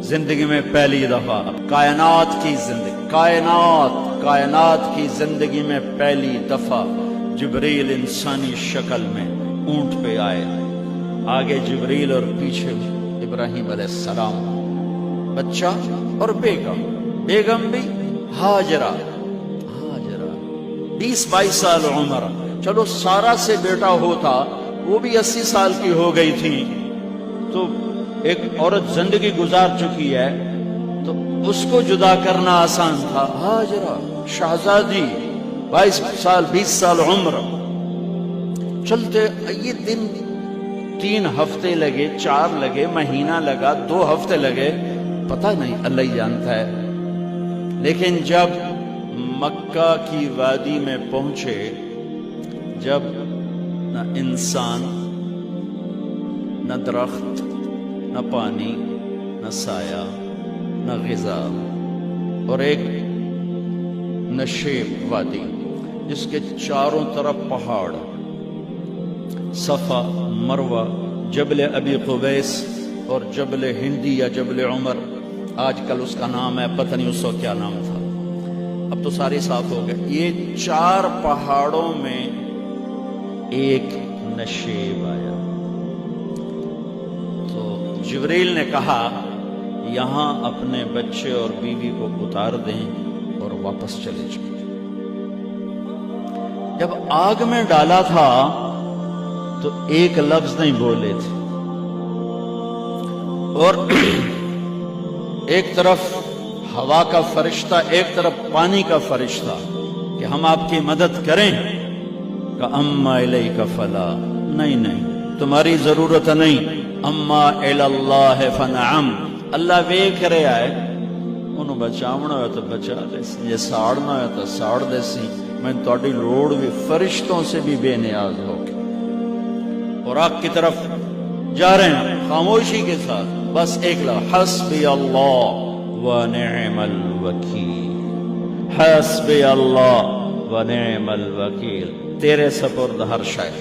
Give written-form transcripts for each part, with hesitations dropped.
زندگی میں پہلی دفعہ کائنات کی زندگی میں پہلی دفعہ جبریل انسانی شکل میں اونٹ پہ آئے، آگے جبریل اور پیچھے ابراہیم علیہ السلام، بچہ اور بیگم بھی ہاجرہ 20-22 سال عمر، چلو سارا سے بیٹا ہوتا وہ بھی 80 سال کی ہو گئی تھی، تو ایک عورت زندگی گزار چکی ہے تو اس کو جدا کرنا آسان تھا۔ ہاجرہ شہزادی 22 سال 20 سال عمر، چلتے یہ دن 3 ہفتے لگے، 4 لگے، مہینہ لگا، 2 ہفتے لگے، پتہ نہیں، اللہ ہی جانتا ہے۔ لیکن جب مکہ کی وادی میں پہنچے، جب نہ انسان، نہ درخت، نہ پانی، نہ سایہ، نہ غذا، اور ایک نشیب وادی جس کے چاروں طرف پہاڑ، صفا، مروہ، جبل ابی قبیس اور جبل ہندی یا جبل عمر، آج کل اس کا نام ہے، پتہ نہیں اس وقت کیا نام تھا، اب تو سارے صاف ہو گئے۔ یہ 4 پہاڑوں میں ایک نشیب آیا، تو جبریل نے کہا یہاں اپنے بچے اور بیوی کو اتار دیں اور واپس چلے جائیں۔ جب آگ میں ڈالا تھا تو ایک لفظ نہیں بولے تھے، اور ایک طرف ہوا کا فرشتہ، ایک طرف پانی کا فرشتہ کہ ہم آپ کی مدد کریں، کہ اما الیک فلا، نہیں تمہاری ضرورت نہیں، اما اللہ فنعم، اللہ ویکھ رہا ہے، انہوں بچاونا ہوا تو بچا دے سی، یہ ساڑنا ہوا تو ساڑ دے سی، میں تہاڈی لوڑ بھی فرشتوں سے بھی بے نیاز ہو کے، اور آگ کی طرف جا رہے ہیں خاموشی کے ساتھ، بس ایک لفظ، حسبی اللہ ونعم الوکیل، حسبی اللہ ونعم الوکیل، تیرے سپرد ہر شے۔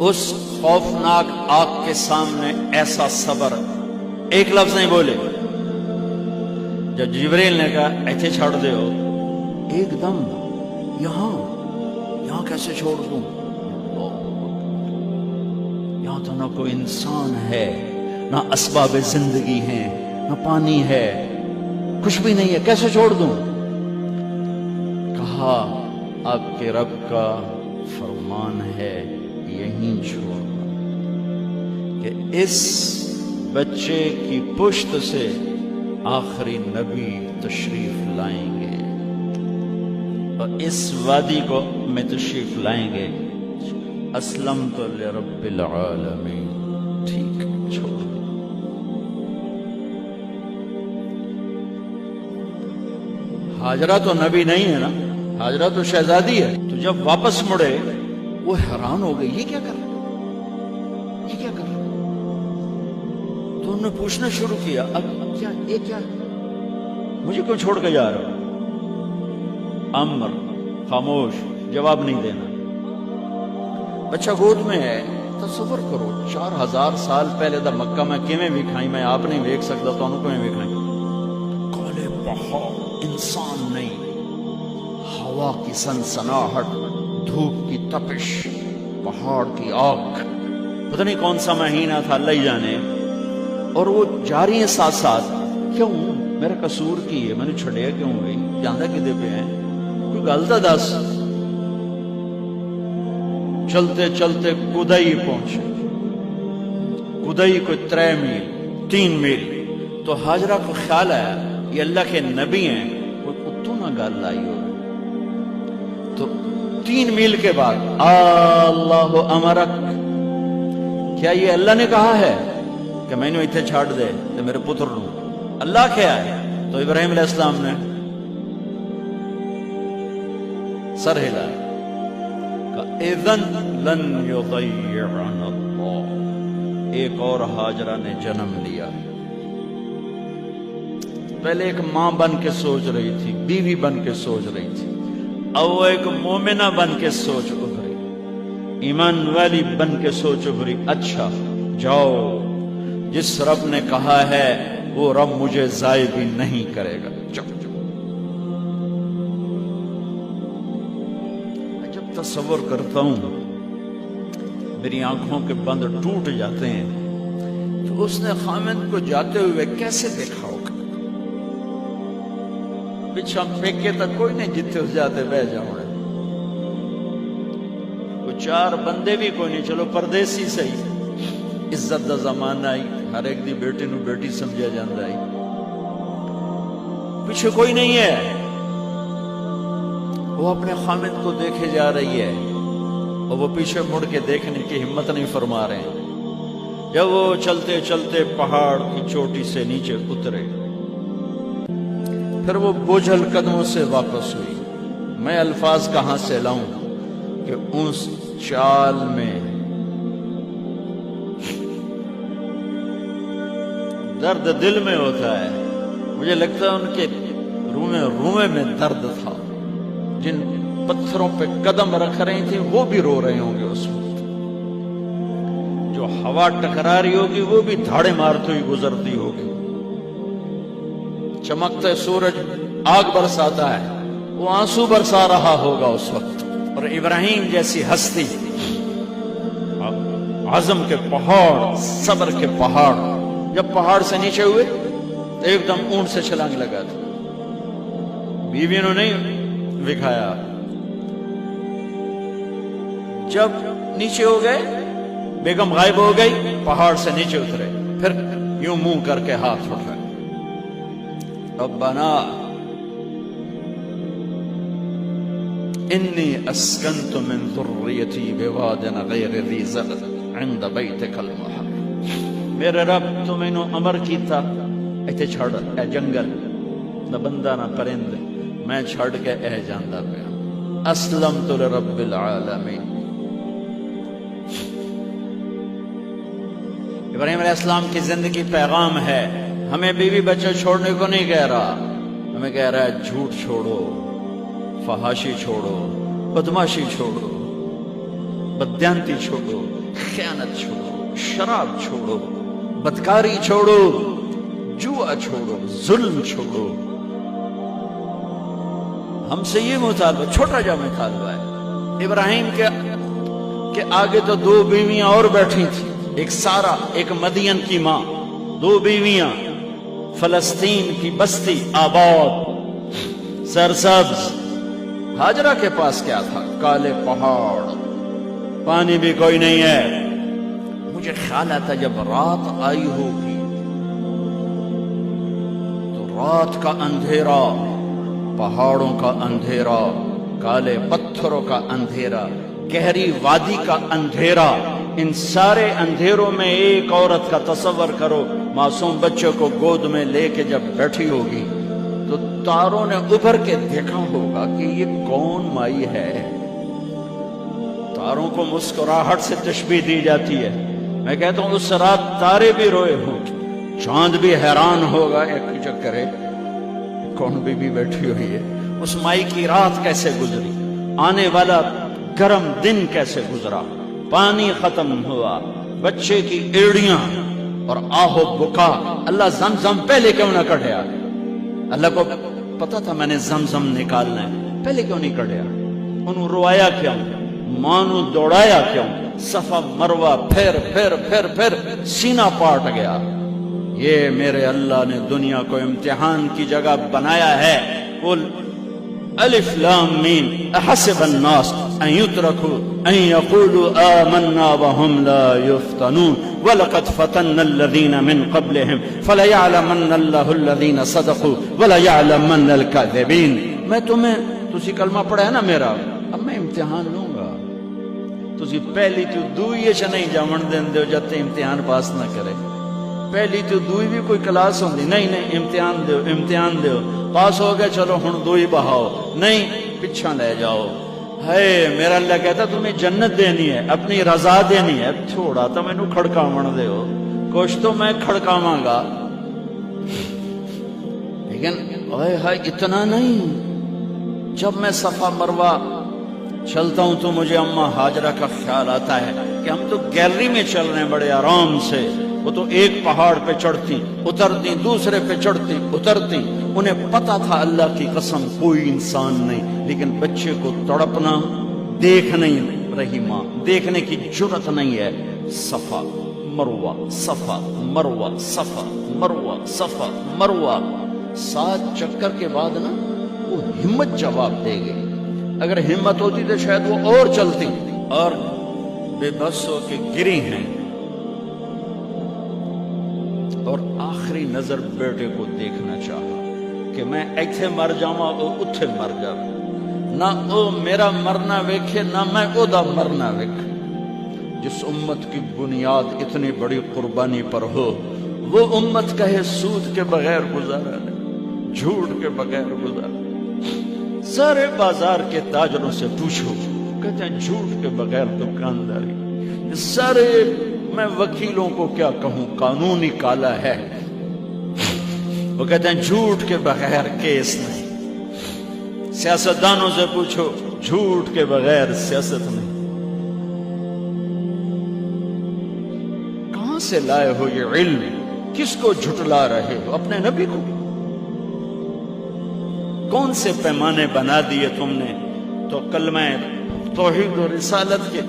اس خوفناک آگ کے سامنے ایسا صبر، ایک لفظ نہیں بولے۔ جب جبریل نے کہا ایتھے چھوڑ دے ہو، ایک دم یہاں کیسے چھوڑ دوں، یہاں تو نہ کوئی انسان ہے، نہ اسباب زندگی ہیں، نہ پانی ہے، کچھ بھی نہیں ہے، کیسے چھوڑ دوں؟ کہا آپ کے رب کا فرمان ہے یہیں چھوڑنا، کہ اس بچے کی پشت سے آخری نبی تشریف لائیں گے اور اس وادی کو میں تشریف لائیں گے۔ اسلمت لرب العالمین، ٹھیک چھوڑ۔ ہاجرہ تو نبی نہیں ہے نا، ہاجرہ تو شہزادی ہے، تو جب واپس مڑے وہ حیران ہو گئی، یہ کیا کر رہا، تو انہوں نے پوچھنا شروع کیا، اب کیا مجھے کیوں چھوڑ کے جا رہا؟ امر، خاموش، جواب نہیں دینا۔ بچہ گود میں ہے، تصور کرو 4000 سال پہلے دا مکہ میں کیویں وکھائی، میں آپ نہیں ویکھ سکتا، تو انہوں کیویں وکھائی؟ کالے پہاڑ، انسان نہیں، ہوا کی سنسناہٹ، دھوپ کی تپش، پہاڑ کی آگ، پتہ نہیں کون سا مہینہ تھا، اللہ ہی جانے، اور وہ جاری ہیں ساتھ ساتھ۔ کیوں؟ میرا قصور کی ہے، میں نے چھڑیا کیوں گئی، جاندہ کدے پہ ہیں، کوئی غلطہ دس۔ چلتے چلتے کدئی پہنچے، کدئی کوئی 3 میل، تو ہاجرہ کو خیال آیا یہ اللہ کے نبی ہیں، کوئی کتوں نہ گل لائی ہو، تو 3 میل کے بعد اللہ امرک، کیا یہ اللہ نے کہا ہے کہ میں نے اتنے چھاڑ دے تو میرے پتر نو؟ اللہ کیا ہے؟ تو ابراہیم علیہ السلام نے سر ہلایا، کہ اذن لن یضیعنا اللہ۔ ایک اور ہاجرہ نے جنم لیا، پہلے ایک ماں بن کے سوچ رہی تھی، بیوی بن کے سوچ رہی تھی، اب وہ ایک مومنہ بن کے سوچ ابھری، ایمان والی بن کے سوچ ابھری۔ اچھا جاؤ جس رب نے کہا ہے وہ رب مجھے ضائع بھی نہیں کرے گا۔ میں جب تصور کرتا ہوں میری آنکھوں کے بند ٹوٹ جاتے ہیں تو اس نے خامند کو جاتے ہوئے کیسے دیکھا ہوگا؟ پیچھا پھینکے تک کوئی نہیں، جتنے اس جاتے بہ جاؤں گے، کوئی چار بندے بھی کوئی نہیں، چلو پردیسی صحیح، عزت دا زمانہ آئی، ہر ایک دی بیٹی نو بیٹی سمجھا جاندہ آئی، پیچھے کوئی نہیں ہے، وہ اپنے خامد کو دیکھے جا رہی ہے اور وہ پیچھے مڑ کے دیکھنے کی ہمت نہیں فرما رہے ہیں۔ جب وہ چلتے چلتے پہاڑ کی چوٹی سے نیچے اترے، پھر وہ بوجھل قدموں سے واپس ہوئی۔ میں الفاظ کہاں سے لاؤں کہ اس چال میں درد دل میں ہوتا ہے۔ مجھے لگتا ہے ان کے رومے میں درد تھا، جن پتھروں پہ قدم رکھ رہی تھی وہ بھی رو رہے ہوں گے اس وقت، جو ہوا ٹکرا رہی ہوگی وہ بھی دھاڑے مارتے ہوئی گزرتی ہوگی، چمکتے سورج آگ برساتا ہے وہ آنسو برسا رہا ہوگا اس وقت۔ اور ابراہیم جیسی ہستی، عزم کے پہاڑ، صبر کے پہاڑ، جب پہاڑ سے نیچے ہوئے تو ایک دم اونٹ سے چھلانگ لگا تھا، بیوی نے نہیں دکھایا۔ جب نیچے ہو گئے، بیگم غائب ہو گئی، پہاڑ سے نیچے اترے، پھر یوں منہ کر کے ہاتھ اٹھائے، ربنا انی اسکنت من ذریتی بواد غیر ذی زرع عند بیتک المحرم۔ میرے رب تو میں نے امر کیتا ایتھے چھڑ، اے جنگل، نہ بندہ نہ پرند، میں چھڑ کے اے جاندہ پیا، اسلمت لرب العالمین۔ ابراہیم علیہ السلام کی زندگی پیغام ہے، ہمیں بیوی بچے چھوڑنے کو نہیں کہہ رہا، ہمیں کہہ رہا ہے جھوٹ چھوڑو، فحاشی چھوڑو، بدماشی چھوڑو، بددیانتی چھوڑو، خیانت چھوڑو، شراب چھوڑو، بدکاری چھوڑو، جوا چھوڑو، ظلم چھوڑو۔ ہم سے یہ مطالبہ، چھوٹا جا مطالبہ ہے۔ ابراہیم کے آگے تو دو بیویاں اور بیٹھی تھیں، ایک سارا، ایک مدین کی ماں، دو بیویاں، فلسطین کی بستی آباد سرسبز۔ ہاجرہ کے پاس کیا تھا؟ کالے پہاڑ، پانی بھی کوئی نہیں ہے۔ مجھے خیال آتا جب رات آئی ہوگی تو رات کا اندھیرا، پہاڑوں کا اندھیرا، کالے پتھروں کا اندھیرا، گہری وادی کا اندھیرا، ان سارے اندھیروں میں ایک عورت کا تصور کرو، معصوم بچوں کو گود میں لے کے جب بیٹھی ہوگی تو تاروں نے ابھر کے دیکھا ہوگا کہ یہ کون مائی ہے۔ تاروں کو مسکراہٹ سے تشبیہ دی جاتی ہے۔ میں کہتا ہوں اس رات تارے بھی روئے ہوں، چاند بھی حیران ہوگا، ایک چکر ہے کون بی بی بیٹھی ہوئی ہے، اس مائی کی رات کیسے گزری، آنے والا گرم دن کیسے گزرا، پانی ختم ہوا، بچے کی ایڑیاں اور آہو بکا۔ اللہ زمزم پہلے کیوں نہ کڑھیا؟ اللہ کو پتا تھا میں نے زمزم نکالنا ہے، پہلے کیوں نہیں کڑھیا؟ انہوں روایا کیوں؟ مانو دوڑایا کیوں؟ صفا مروہ پھر پھر پھر پھر سینہ پاٹ گیا۔ یہ میرے اللہ نے دنیا کو امتحان کی جگہ بنایا ہے۔ قل الف لام میم احسب الناس ان يتركوا ان يقولوا آمنا وهم لا يفتنون ولقد فتنا الذين من قبلهم فليعلمن الله الذين صدقوا وليعلمن الكاذبين۔ میں تمہیں، تسی کلمہ پڑھا ہے نا میرا، اب میں امتحان لوں گا، تسی پہلی تو دوئی چ نہیں جاون دین دیو جب تے امتحان پاس نہ کرے۔ پہلی تو دوئی بھی کوئی کلاس ہوندی نہیں، نہیں امتحان دیو، امتحان دیو، پاس ہو گئے چلو ہن دوئی بہاؤ، نہیں پچھا لے جاؤ۔ ہے میرا اللہ کہتا تمہیں جنت دینی ہے، اپنی رضا دینی ہے، تھوڑا تو میں نو کھڑکاون دے ہو، کچھ تو میں کھڑکاواں گا، لیکن اوے ہائے اتنا نہیں۔ جب میں صفا مروہ چلتا ہوں تو مجھے اماں ہاجرہ کا خیال آتا ہے کہ ہم تو گیلری میں چل رہے ہیں بڑے آرام سے، وہ تو ایک پہاڑ پہ چڑھتی اترتی، دوسرے پہ چڑھتی اترتی، انہیں پتا تھا اللہ کی قسم کوئی انسان نہیں، لیکن بچے کو تڑپنا دیکھ نہیں رہی ماں، دیکھنے کی جرت نہیں ہے۔ صفا مروہ، صفا مروہ، صفا مروہ، صفا مروہ، 7 چکر کے بعد نا وہ ہمت جواب دے گئی۔ اگر ہمت ہوتی تو شاید وہ اور چلتی، اور بے بس ہو کے گری ہیں، اور آخری نظر بیٹے کو دیکھنا چاہا کہ میں ایتھے مر جاواں او اتھے مر جاواں، نہ او میرا مرنا ویکھے نہ میں او دا مرنا ویکھ۔ جس امت کی بنیاد اتنی بڑی قربانی پر ہو، وہ امت کہے سود کے بغیر گزارا نہیں، جھوٹ کے بغیر گزارا۔ سارے بازار کے تاجروں سے پوچھو، کہتے ہیں جھوٹ کے بغیر دکانداری۔ سارے میں وکیلوں کو کیا کہوں، قانون ہی کالا ہے، وہ کہتے ہیں جھوٹ کے بغیر کیس نہیں۔ سیاستدانوں سے پوچھو، جھوٹ کے بغیر سیاست نہیں۔ کہاں سے لائے ہو یہ علم؟ کس کو جھٹلا رہے ہو؟ اپنے نبی کو؟ کون سے پیمانے بنا دیے تم نے؟ تو کلمہ توحید و رسالت کے،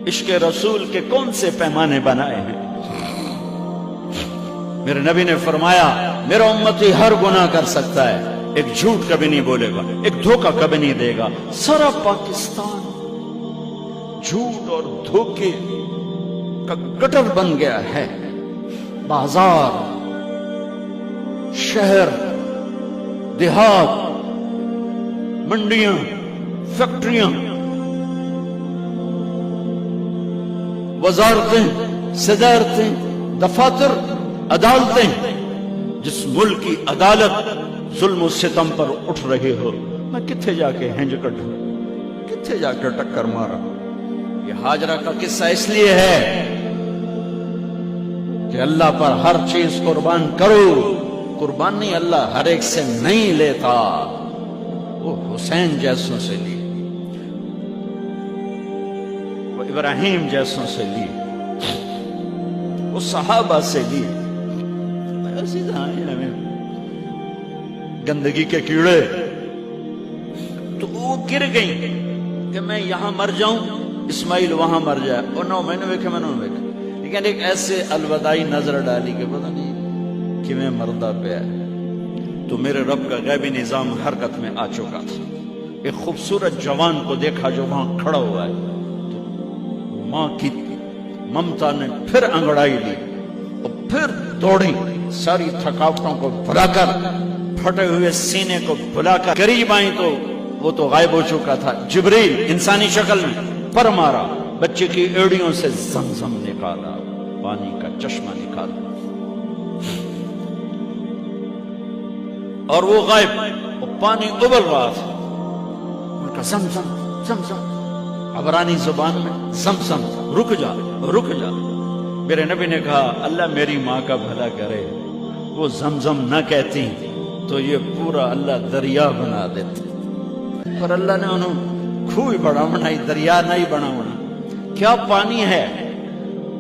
عشق رسول کے کون سے پیمانے بنائے ہیں؟ میرے نبی نے فرمایا میرا امتی ہر گناہ کر سکتا ہے، ایک جھوٹ کبھی نہیں بولے گا، ایک دھوکہ کبھی نہیں دے گا۔ سارا پاکستان جھوٹ اور دھوکے کا گٹر بن گیا ہے۔ بازار، شہر، دیہات، منڈیاں، فیکٹریاں، وزارتیں، صدارتیں، دفاتر، عدالتیں، جس ملک کی عدالت ظلم و ستم پر اٹھ رہے ہو، میں کتھے جا کے ہنج کٹوں، کتھے جا کے ٹکر مارا۔ یہ ہاجرہ کا قصہ اس لیے ہے کہ اللہ پر ہر چیز قربان کرو۔ قربانی اللہ ہر ایک سے نہیں لیتا، وہ حسین جیسوں سے لی، وہ ابراہیم جیسوں سے لی، وہ صحابہ سے لی۔ گندگی کے کیڑے تو وہ گر گئیں کہ میں یہاں مر جاؤں، اسماعیل وہاں مر جائے، اور نو میں نے ویکھے، میں نے ویکھے، لیکن ایک ایسے الوداعی نظر ڈالی کہ پتہ نہیں کہ میں مردہ پہ ہے۔ تو میرے رب کا غیبی نظام حرکت میں آ چکا تھا۔ ایک خوبصورت جوان کو دیکھا جو وہاں کھڑا ہوا ہے، تو ماں کی ممتا نے پھر انگڑائی لی اور پھر دوڑی، ساری تھکاوٹوں کو بھلا کر، پھٹے ہوئے سینے کو بھلا کر قریب آئیں تو وہ تو غائب ہو چکا تھا۔ جبریل انسانی شکل میں پر مارا، بچے کی ایڑیوں سے زمزم نکالا، پانی کا چشمہ نکالا، اور وہ غائب، وہ پانی ابل رہا تھا۔ ان کا زمزم زمزم، عبرانی زبان میں زمزم، رک جا رک جا۔ میرے نبی نے کہا اللہ میری ماں کا بھلا کرے، وہ زمزم نہ کہتی تو یہ پورا اللہ دریا بنا دیتے، پر اللہ نے انہوں کھوئی بڑا بنائی، دریا نہیں بنا بنا۔ کیا پانی ہے؟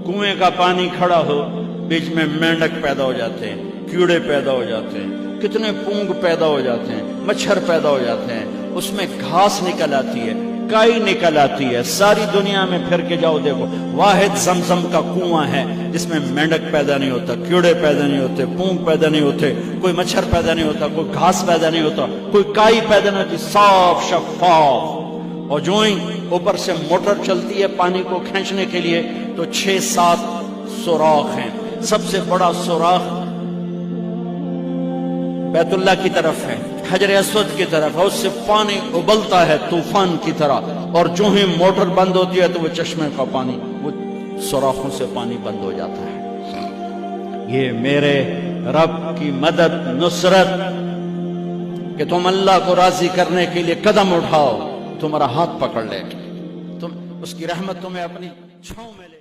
کنویں کا پانی کھڑا ہو، بیچ میں مینڈک پیدا ہو جاتے ہیں، کیڑے پیدا ہو جاتے ہیں، کتنے پونگ پیدا ہو جاتے ہیں، مچھر پیدا ہو جاتے ہیں، اس میں گھاس نکل آتی ہے، کائی نکل آتی ہے۔ ساری دنیا میں پھر کے جاؤ دیکھو، واحد زمزم کا کنواں ہے جس میں مینڈک پیدا نہیں ہوتا، کیڑے پیدا نہیں ہوتے، پونگ پیدا نہیں ہوتے، کوئی مچھر پیدا نہیں ہوتا، کوئی گھاس پیدا نہیں ہوتا، کوئی کائی پیدا نہیں ہوتی، صاف شفاف۔ اور جو ہی اوپر سے موٹر چلتی ہے پانی کو کھینچنے کے لیے تو 6-7 سوراخ ہیں۔ سب سے بڑا سوراخ بیت اللہ کی طرف ہے، حجر اسود کی طرف ہے، اس سے پانی ابلتا ہے طوفان کی طرح، اور جو ہی موٹر بند ہوتی ہے تو وہ چشمے کا پانی، وہ سوراخوں سے پانی بند ہو جاتا ہے۔ یہ میرے رب کی مدد، نصرت، کہ تم اللہ کو راضی کرنے کے لیے قدم اٹھاؤ، تمہارا ہاتھ پکڑ لے، تم اس کی رحمت تمہیں اپنی چھاؤں میں لے